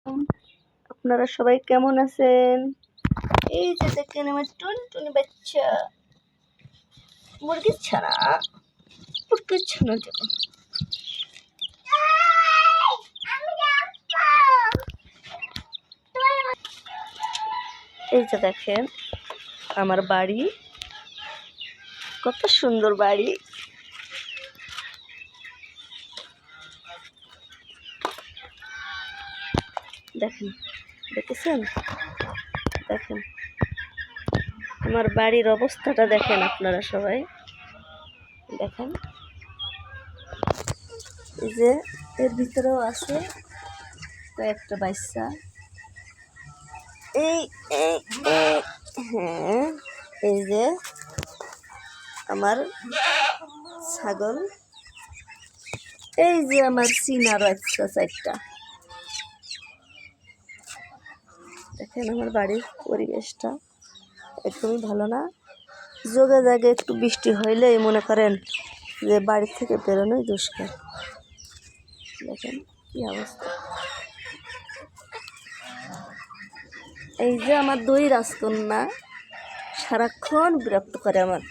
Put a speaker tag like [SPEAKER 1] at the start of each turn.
[SPEAKER 1] আলাইকুম। আপনারা সবাই কেমন আছেন? এই যে দেখেন আমার টুনটুনি বাচ্চা মুরগির ছানা দেখুন। এই যে দেখেন আমার বাড়ি, কত সুন্দর বাড়ি। দেখেন, দেখেছেন? দেখেন আমার বাড়ির অবস্থাটা দেখেন আপনারা সবাই দেখেন। এই যে এর ভিতরেও আছে কয়েকটা বাচ্চা। এই হ্যাঁ, এই যে আমার ছাগল, এই যে আমার চিনার বাচ্চা চারটা। দেখেন আমার বাড়ির পরিবেশটা একদমই ভালো না। যোগে জাগে একটু বৃষ্টি হইলেই মনে করেন যে বাড়ির থেকে বেরোনোই দুষ্কর। দেখেন কি অবস্থা। এই যে আমার দুই রাজকন্যা সারাক্ষণ বিরক্ত করে আমার।